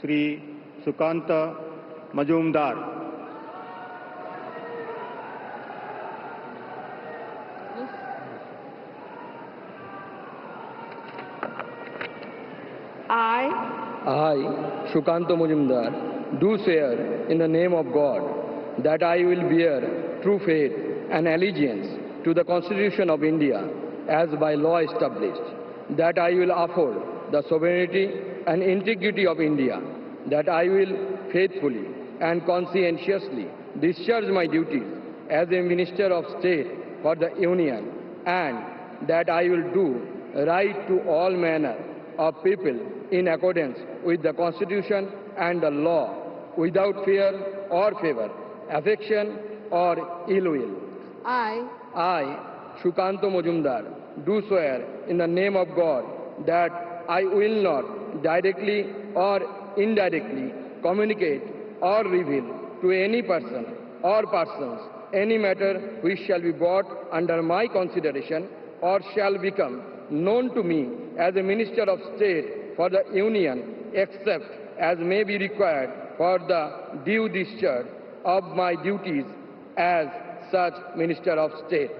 Shri Sukanta Majumdar. I, Shukanto Majumdar, do swear in the name of God that I will bear true faith and allegiance to the Constitution of India as by law established, that I will uphold the sovereignty and integrity of India, that I will faithfully and conscientiously discharge my duties as a Minister of State for the Union, and that I will do right to all manner of people in accordance with the Constitution and the law, without fear or favor, affection or ill will. I, Shukanto Majumdar, do swear in the name of God that I will not directly or indirectly communicate or reveal to any person or persons any matter which shall be brought under my consideration or shall become known to me as a Minister of State for the Union, except as may be required for the due discharge of my duties as such Minister of State.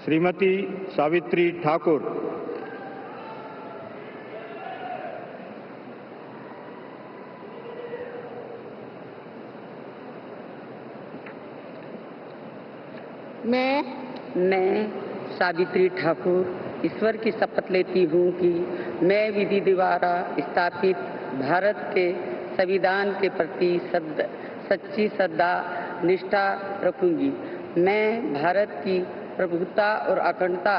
Shrimati Savitri Thakur. मैं सावित्री ठाकुर ईश्वर की शपथ लेती हूँ कि मैं विधि द्वारा स्थापित भारत के संविधान के प्रति सच्ची श्रद्धा निष्ठा रखूंगी। मैं भारत की प्रभुता और अखंडता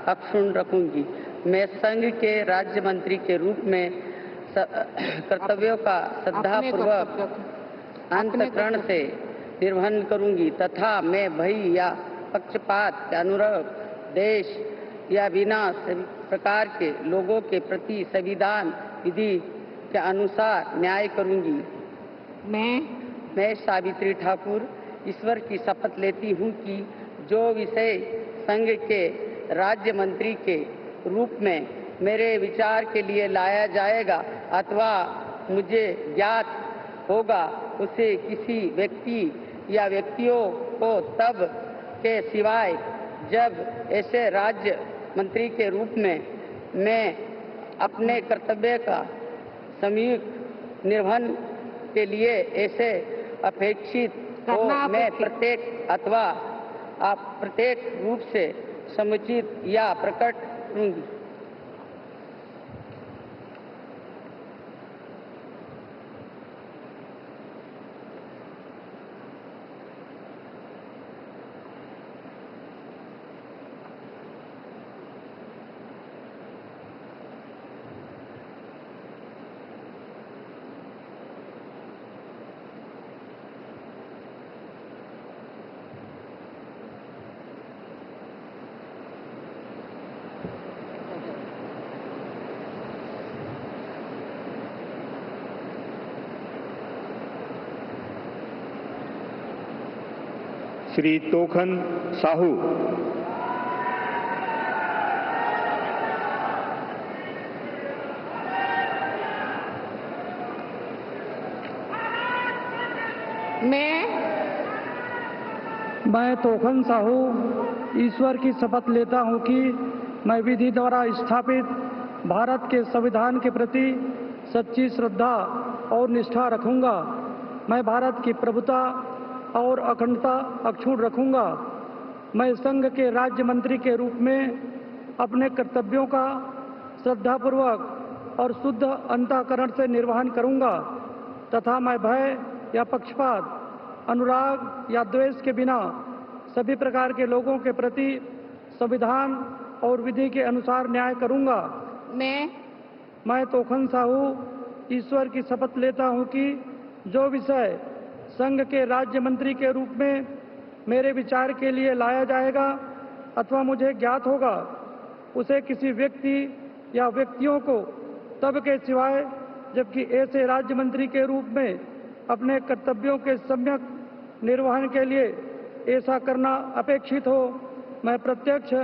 अक्षुण्ण रखूंगी। मैं संघ के राज्य मंत्री के रूप में कर्तव्यों का श्रद्धापूर्वक अंतःकरण से निर्वहन करूंगी तथा मैं भय या पक्षपात के अनुरूप देश या बिना सभी प्रकार के लोगों के प्रति संविधान विधि के अनुसार न्याय करूंगी। मैं सावित्री ठाकुर ईश्वर की शपथ लेती हूँ कि जो विषय संघ के राज्य मंत्री के रूप में मेरे विचार के लिए लाया जाएगा अथवा मुझे ज्ञात होगा उसे किसी व्यक्ति या व्यक्तियों को तब के सिवाय जब ऐसे राज्य मंत्री के रूप में मैं अपने कर्तव्य का सम्यक निर्वहन के लिए ऐसे अपेक्षित हो मैं प्रत्येक अथवा अप्रत्यक्ष रूप से समुचित या प्रकट करूंगी। श्री तोखन साहू। मैं तोखन साहू ईश्वर की शपथ लेता हूं कि मैं विधि द्वारा स्थापित भारत के संविधान के प्रति सच्ची श्रद्धा और निष्ठा रखूंगा। मैं भारत की प्रभुता और अखंडता अक्षुण्ण रखूंगा। मैं संघ के राज्य मंत्री के रूप में अपने कर्तव्यों का श्रद्धापूर्वक और शुद्ध अंतःकरण से निर्वहन करूंगा तथा मैं भय या पक्षपात अनुराग या द्वेष के बिना सभी प्रकार के लोगों के प्रति संविधान और विधि के अनुसार न्याय करूंगा। मैं तोखन साहू ईश्वर की शपथ लेता हूं कि जो विषय संघ के राज्य मंत्री के रूप में मेरे विचार के लिए लाया जाएगा अथवा मुझे ज्ञात होगा, उसे किसी व्यक्ति या व्यक्तियों को तब के सिवाय जबकि ऐसे राज्य मंत्री के रूप में अपने कर्तव्यों के सम्यक निर्वहन के लिए ऐसा करना अपेक्षित हो, मैं प्रत्यक्ष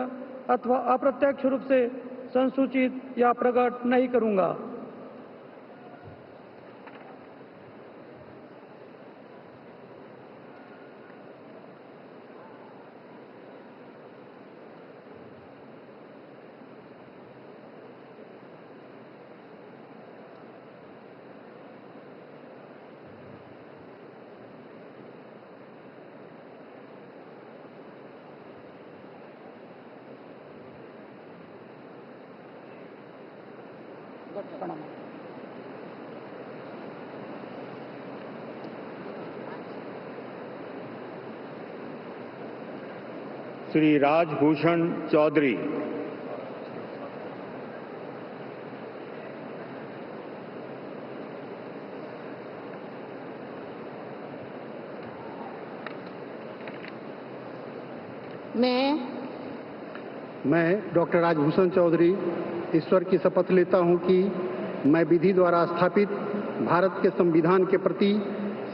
अथवा अप्रत्यक्ष रूप से संसूचित या प्रकट नहीं करूंगा। श्री राजभूषण चौधरी। मैं डॉक्टर राजभूषण चौधरी ईश्वर की शपथ लेता हूं कि मैं विधि द्वारा स्थापित भारत के संविधान के प्रति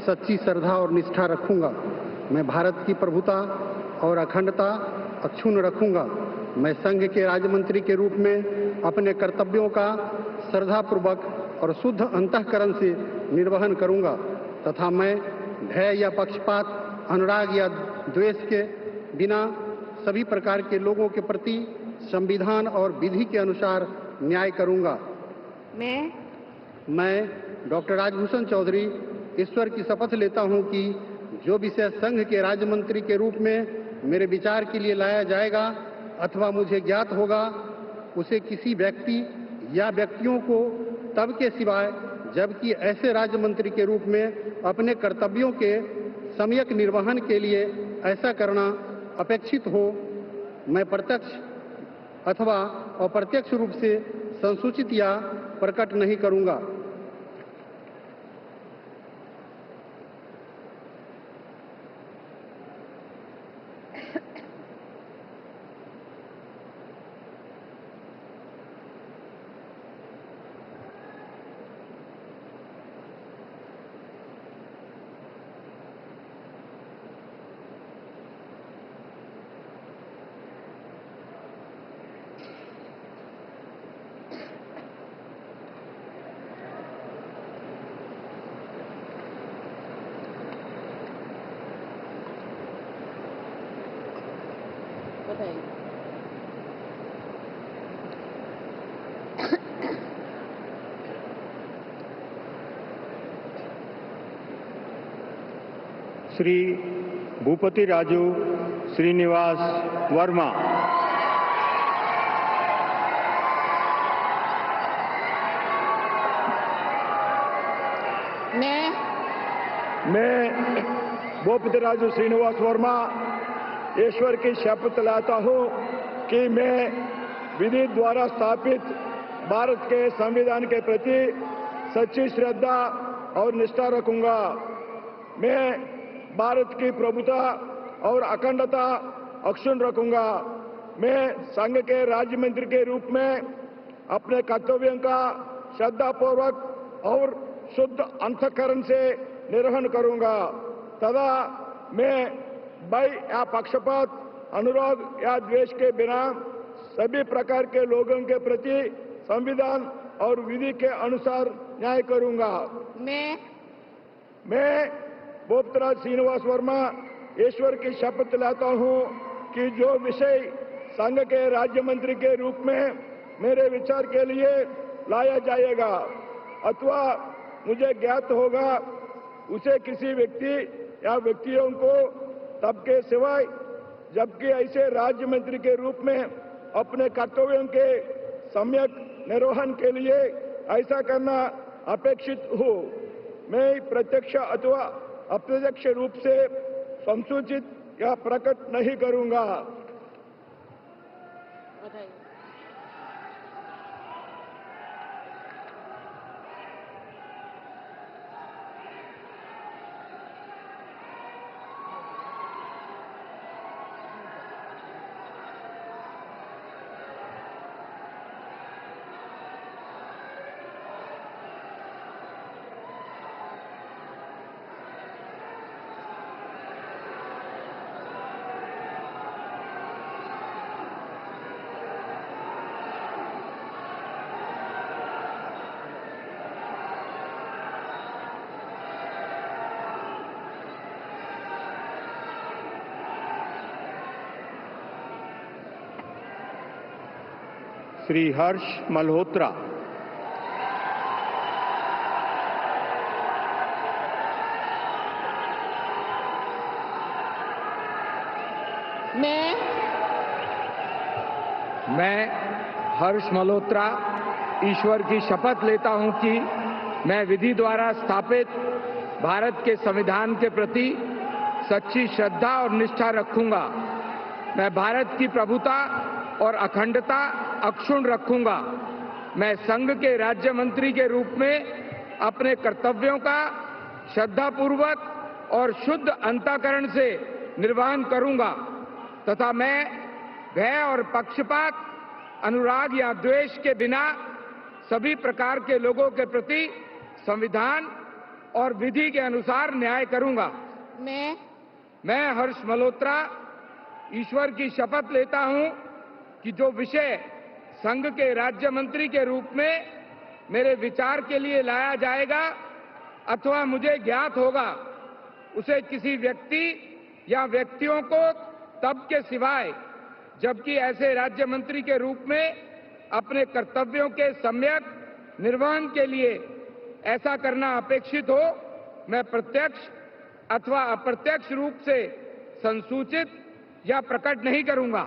सच्ची श्रद्धा और निष्ठा रखूंगा। मैं भारत की प्रभुता और अखंडता अक्षुण्ण रखूंगा। मैं संघ के राज्य मंत्री के रूप में अपने कर्तव्यों का श्रद्धापूर्वक और शुद्ध अंतःकरण से निर्वहन करूंगा तथा मैं भय या पक्षपात, अनुराग या द्वेष के बिना सभी प्रकार के लोगों के प्रति संविधान और विधि के अनुसार न्याय करूंगा। मैं डॉक्टर राजभूषण चौधरी ईश्वर की शपथ लेता हूं कि जो विषय संघ के राज्य मंत्री के रूप में मेरे विचार के लिए लाया जाएगा अथवा मुझे ज्ञात होगा, उसे किसी व्यक्ति या व्यक्तियों को तब के सिवाय जबकि ऐसे राज्य मंत्री के रूप में अपने कर्तव्यों के सम्यक निर्वहन के लिए ऐसा करना अपेक्षित हो, मैं प्रत्यक्ष अथवा अप्रत्यक्ष रूप से संसूचित या प्रकट नहीं करूंगा। श्री भूपति राजू श्रीनिवास वर्मा। मैं भूपति राजू श्रीनिवास वर्मा ईश्वर की शपथ लेता हूं कि मैं विधि द्वारा स्थापित भारत के संविधान के प्रति सच्ची श्रद्धा और निष्ठा रखूंगा। मैं भारत की प्रभुता और अखंडता अक्षुण्ण रखूंगा। मैं संघ के राज्य मंत्री के रूप में अपने कर्तव्यों का श्रद्धापूर्वक और शुद्ध अंतःकरण से निर्वहन करूंगा तथा मैं भय या पक्षपात, अनुराग या द्वेष के बिना सभी प्रकार के लोगों के प्रति संविधान और विधि के अनुसार न्याय करूंगा। मैं भूपतराज श्रीनिवास वर्मा ईश्वर की शपथ लेता हूं कि जो विषय संघ के राज्य मंत्री के रूप में मेरे विचार के लिए लाया जाएगा अथवा मुझे ज्ञात होगा, उसे किसी व्यक्ति या व्यक्तियों को तब के सिवाय जबकि ऐसे राज्य मंत्री के रूप में अपने कर्तव्यों के सम्यक निर्वहन के लिए ऐसा करना अपेक्षित हो, मैं प्रत्यक्ष अथवा अप्रत्यक्ष रूप से संसूचित या प्रकट नहीं करूंगा। श्री हर्ष मल्होत्रा। मैं हर्ष मल्होत्रा ईश्वर की शपथ लेता हूं कि मैं विधि द्वारा स्थापित भारत के संविधान के प्रति सच्ची श्रद्धा और निष्ठा रखूंगा। मैं भारत की प्रभुता और अखंडता अक्षुण्ण रखूंगा। मैं संघ के राज्य मंत्री के रूप में अपने कर्तव्यों का श्रद्धापूर्वक और शुद्ध अंतःकरण से निर्वहन करूंगा तथा मैं भय और पक्षपात, अनुराग या द्वेष के बिना सभी प्रकार के लोगों के प्रति संविधान और विधि के अनुसार न्याय करूंगा। मैं हर्ष मल्होत्रा ईश्वर की शपथ लेता हूं कि जो विषय संघ के राज्य मंत्री के रूप में मेरे विचार के लिए लाया जाएगा अथवा मुझे ज्ञात होगा, उसे किसी व्यक्ति या व्यक्तियों को तब के सिवाय जबकि ऐसे राज्य मंत्री के रूप में अपने कर्तव्यों के सम्यक निर्वहन के लिए ऐसा करना अपेक्षित हो, मैं प्रत्यक्ष अथवा अप्रत्यक्ष रूप से संसूचित या प्रकट नहीं करूंगा।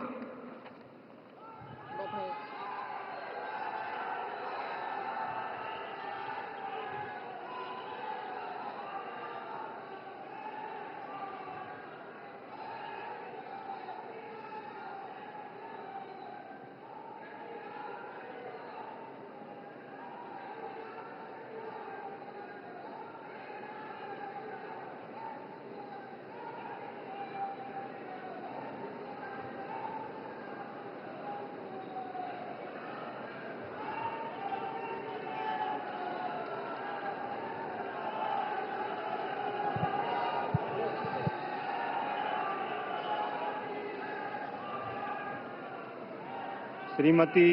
श्रीमती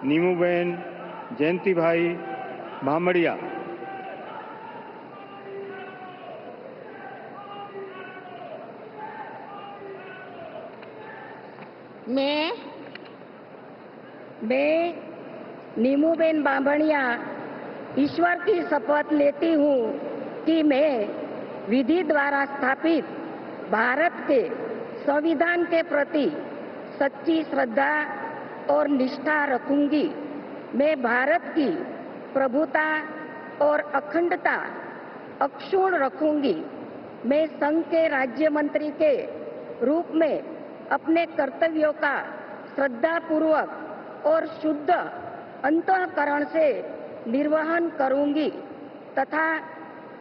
नीमूबेन जयंतीभाई भामड़िया। मैं नीमूबेन बामणिया ईश्वर की शपथ लेती हूँ कि मैं विधि द्वारा स्थापित भारत के संविधान के प्रति सच्ची श्रद्धा और निष्ठा रखूंगी। मैं भारत की प्रभुता और अखंडता अक्षुण्ण रखूंगी। मैं संघ के राज्य मंत्री के रूप में अपने कर्तव्यों का श्रद्धापूर्वक और शुद्ध अंतःकरण से निर्वहन करूंगी तथा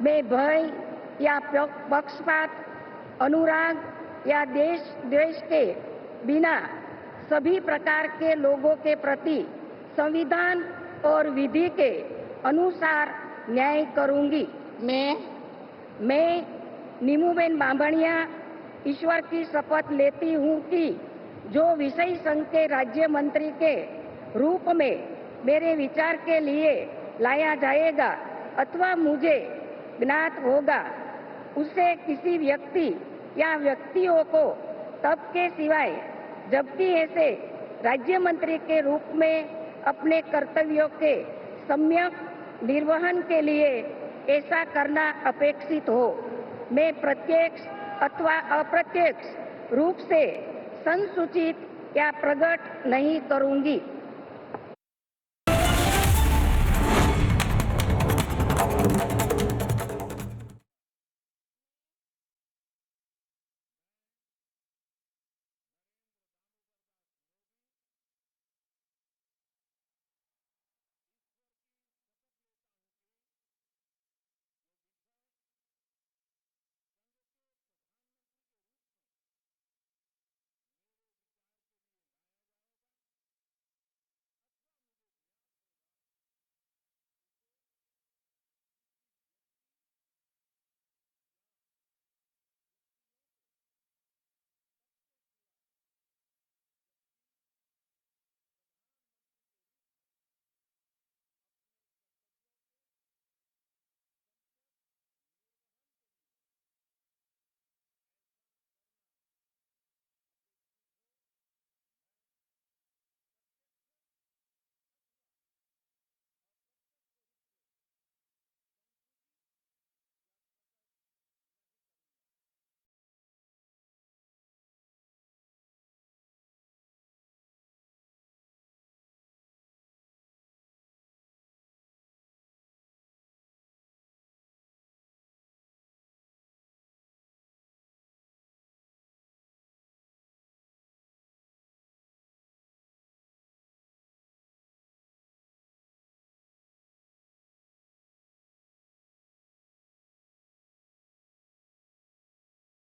मैं भय या पक्षपात, अनुराग या द्वेष के बिना सभी प्रकार के लोगों के प्रति संविधान और विधि के अनुसार न्याय करूंगी। मैं नीमूबेन बामणिया ईश्वर की शपथ लेती हूँ कि जो विषय संघ के राज्य मंत्री के रूप में मेरे विचार के लिए लाया जाएगा अथवा मुझे ज्ञात होगा, उसे किसी व्यक्ति या व्यक्तियों को तब के सिवाय जबकि ऐसे राज्य मंत्री के रूप में अपने कर्तव्यों के सम्यक निर्वहन के लिए ऐसा करना अपेक्षित हो, मैं प्रत्यक्ष अथवा अप्रत्यक्ष रूप से संसूचित या प्रकट नहीं करूंगी।